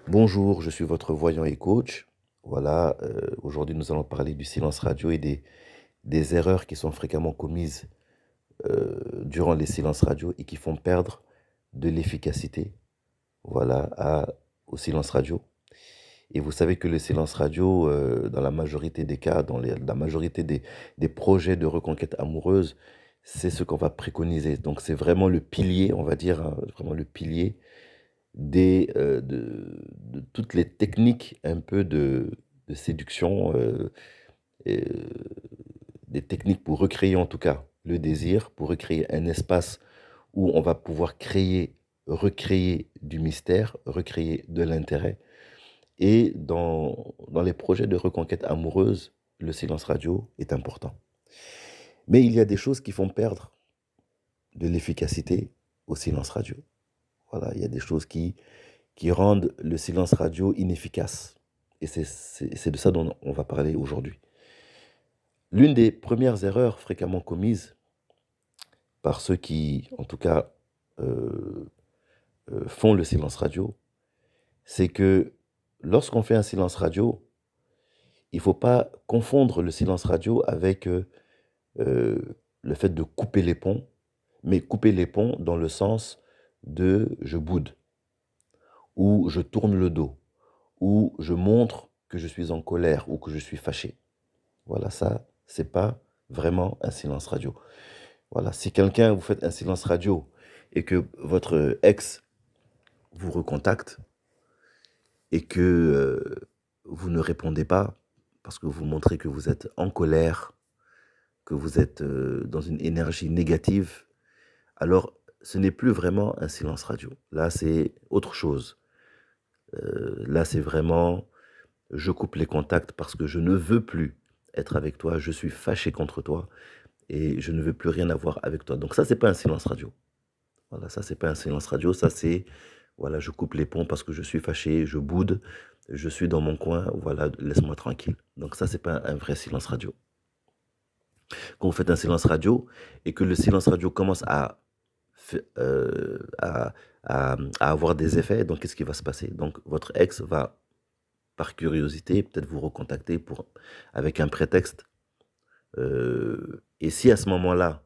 Bonjour, je suis votre voyant et coach. Voilà, aujourd'hui nous allons parler du silence radio et des erreurs qui sont fréquemment commises durant les silences radio et qui font perdre de l'efficacité, voilà, au silence radio. Et vous savez que le silence radio, dans la majorité des cas, la majorité des projets de reconquête amoureuse, c'est ce qu'on va préconiser. Donc c'est vraiment le pilier, on va dire, hein, vraiment le pilier de toutes les techniques un peu de séduction, et, des techniques pour recréer en tout cas le désir, pour recréer un espace où on va pouvoir créer, recréer du mystère, recréer de l'intérêt. Et dans les projets de reconquête amoureuse, le silence radio est important. Mais il y a des choses qui font perdre de l'efficacité au silence radio. Voilà, il y a des choses qui rendent le silence radio inefficace. Et c'est de ça dont on va parler aujourd'hui. L'une des premières erreurs fréquemment commises par ceux qui, en tout cas, euh, font le silence radio, c'est que lorsqu'on fait un silence radio, il ne faut pas confondre le silence radio avec euh, le fait de couper les ponts, mais couper les ponts dans le sens de je boude, ou je tourne le dos, ou je montre que je suis en colère ou que je suis fâché. Voilà, ça, c'est pas vraiment un silence radio. Voilà, si quelqu'un, vous faites un silence radio et que votre ex vous recontacte et que vous ne répondez pas parce que vous montrez que vous êtes en colère, que vous êtes dans une énergie négative, alors ce n'est plus vraiment un silence radio. Là, c'est autre chose. Là, c'est vraiment je coupe les contacts parce que je ne veux plus être avec toi, je suis fâché contre toi et je ne veux plus rien avoir avec toi. Donc ça, c'est pas un silence radio. Voilà, ça, c'est pas un silence radio, ça, c'est, voilà, je coupe les ponts parce que je suis fâché, je boude, je suis dans mon coin, voilà, laisse-moi tranquille. Donc ça, c'est pas un vrai silence radio. Quand vous faites un silence radio et que le silence radio commence f- euh, à, à avoir des effets, donc qu'est-ce qui va se passer? Donc votre ex va, par curiosité, peut-être vous recontacter avec un prétexte. Et si à ce moment-là,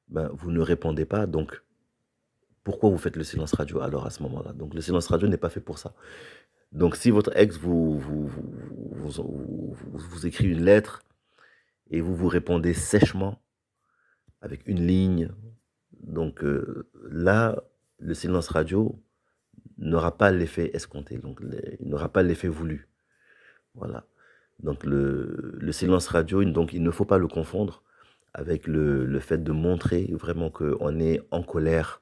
ben, vous ne répondez pas, donc pourquoi vous faites le silence radio alors à ce moment-là? Donc le silence radio n'est pas fait pour ça. Donc si votre ex vous écrit une lettre et vous vous répondez sèchement avec une ligne, donc là, le silence radio n'aura pas l'effet escompté, donc il n'aura pas l'effet voulu. Voilà. Donc le silence radio, donc il ne faut pas le confondre avec le fait de montrer vraiment qu'on est en colère,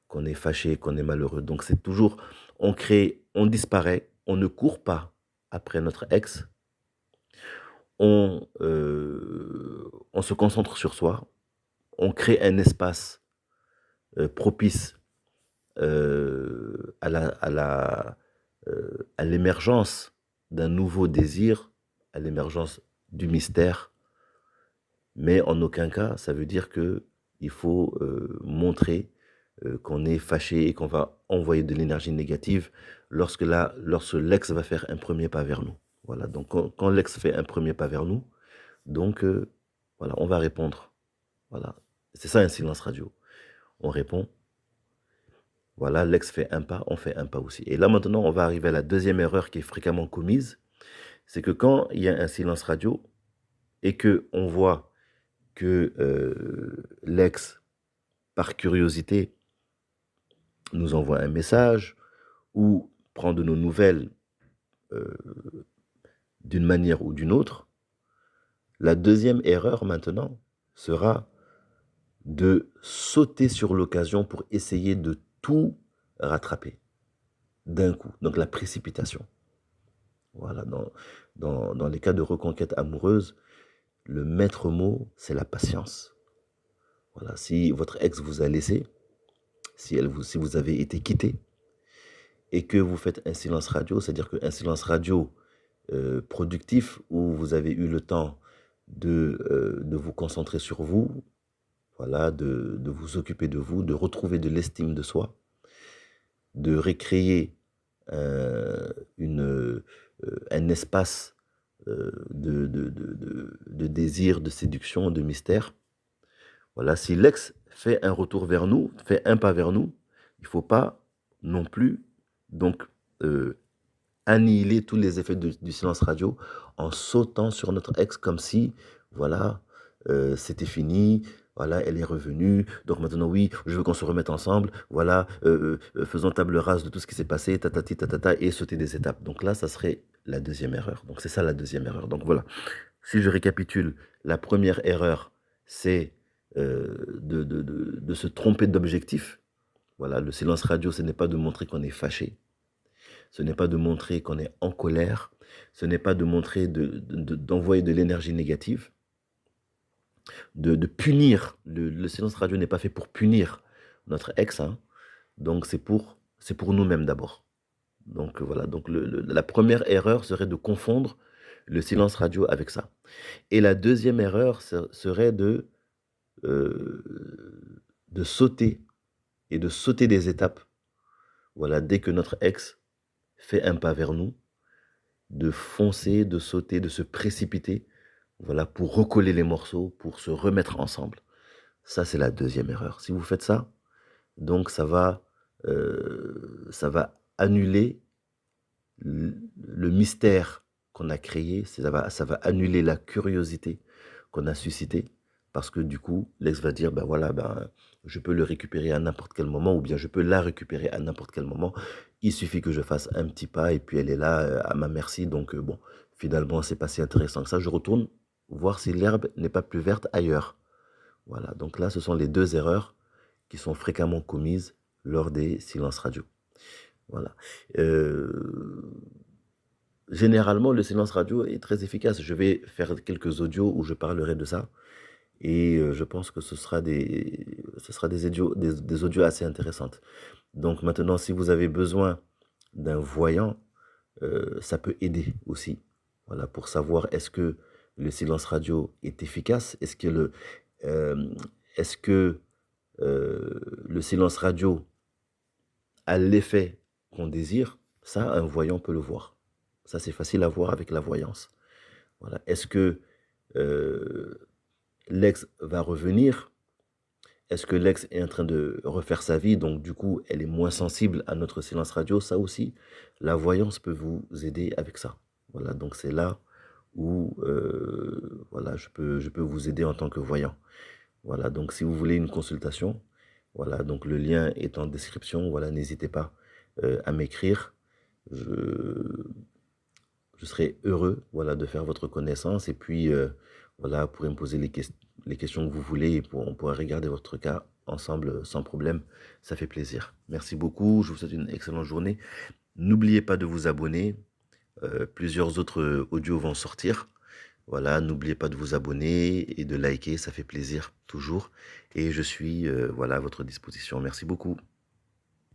qu'on est fâché, qu'on est malheureux. Donc c'est toujours, on crée, on disparaît, on ne court pas après notre ex, on se concentre sur soi, on crée un espace propice à l'émergence d'un nouveau désir, à l'émergence du mystère, mais en aucun cas, ça veut dire que il faut montrer qu'on est fâché et qu'on va envoyer de l'énergie négative lorsque l'ex va faire un premier pas vers nous. Voilà, donc quand l'ex fait un premier pas vers nous, donc voilà, on va répondre. Voilà, c'est ça un silence radio. On répond, voilà, l'ex fait un pas, on fait un pas aussi. Et là maintenant, on va arriver à la deuxième erreur qui est fréquemment commise, c'est que quand il y a un silence radio et que on voit que l'ex, par curiosité, nous envoie un message ou prend de nos nouvelles euh, d'une manière ou d'une autre, la deuxième erreur maintenant sera de sauter sur l'occasion pour essayer de tout rattraper d'un coup. Donc la précipitation. Voilà, dans les cas de reconquête amoureuse, le maître mot, c'est la patience. Voilà, si votre ex vous a laissé, si vous avez été quitté et que vous faites un silence radio, c'est-à-dire qu'un silence radio productif où vous avez eu le temps de vous concentrer sur vous, voilà, de vous occuper de vous, de retrouver de l'estime de soi, de recréer un espace de désir, de séduction, de mystère. Voilà, si l'ex fait un retour vers nous, fait un pas vers nous, il ne faut pas non plus donc annihiler tous les effets du silence radio en sautant sur notre ex comme si, voilà, c'était fini, voilà, elle est revenue, donc maintenant oui, je veux qu'on se remette ensemble, voilà, faisons table rase de tout ce qui s'est passé, tatati tatata, et sauter des étapes. Donc là, ça serait la deuxième erreur. Donc c'est ça la deuxième erreur. Donc voilà, si je récapitule, la première erreur, c'est de se tromper d'objectif. Voilà, le silence radio, ce n'est pas de montrer qu'on est fâché, ce n'est pas de montrer qu'on est en colère, ce n'est pas de montrer d'envoyer de l'énergie négative, de punir. Le silence radio n'est pas fait pour punir notre ex, hein. Donc c'est pour nous-mêmes d'abord. Donc voilà, donc la première erreur serait de confondre le silence radio avec ça. Et la deuxième erreur serait de sauter et de sauter des étapes. Voilà, dès que notre ex fait un pas vers nous, de foncer, de sauter, de se précipiter, voilà, pour recoller les morceaux, pour se remettre ensemble. Ça, c'est la deuxième erreur. Si vous faites ça, donc ça va annuler le mystère qu'on a créé, ça va annuler la curiosité qu'on a suscitée, parce que du coup, l'ex va dire, ben voilà, ben, je peux le récupérer à n'importe quel moment, ou bien je peux la récupérer à n'importe quel moment. Il suffit que je fasse un petit pas, et puis elle est là à ma merci. Donc bon, finalement, c'est pas si intéressant que ça. Je retourne voir si l'herbe n'est pas plus verte ailleurs. Voilà, donc là, ce sont les deux erreurs qui sont fréquemment commises lors des silences radio. Voilà. Généralement, le silence radio est très efficace. Je vais faire quelques audios où je parlerai de ça. Et je pense que ce sera des audios assez intéressantes. Donc maintenant, si vous avez besoin d'un voyant, ça peut aider aussi. Voilà, pour savoir est-ce que le silence radio est efficace, euh, est-ce que le silence radio a l'effet qu'on désire. Ça, un voyant peut le voir. Ça, c'est facile à voir avec la voyance. Voilà. Est-ce que l'ex va revenir? Est-ce que l'ex est en train de refaire sa vie, donc du coup, elle est moins sensible à notre silence radio? Ça aussi, la voyance peut vous aider avec ça. Voilà, donc c'est là où voilà, je peux vous aider en tant que voyant. Voilà, donc si vous voulez une consultation, voilà, donc le lien est en description. Voilà, n'hésitez pas à m'écrire. Je, je serai heureux, voilà, de faire votre connaissance. Et puis, voilà, vous pourrez me poser les questions que vous voulez et on pourra regarder votre cas ensemble sans problème. Ça fait plaisir. Merci beaucoup. Je vous souhaite une excellente journée. N'oubliez pas de vous abonner. Plusieurs autres audios vont sortir. Voilà, n'oubliez pas de vous abonner et de liker, ça fait plaisir toujours. Et je suis voilà, à votre disposition. Merci beaucoup.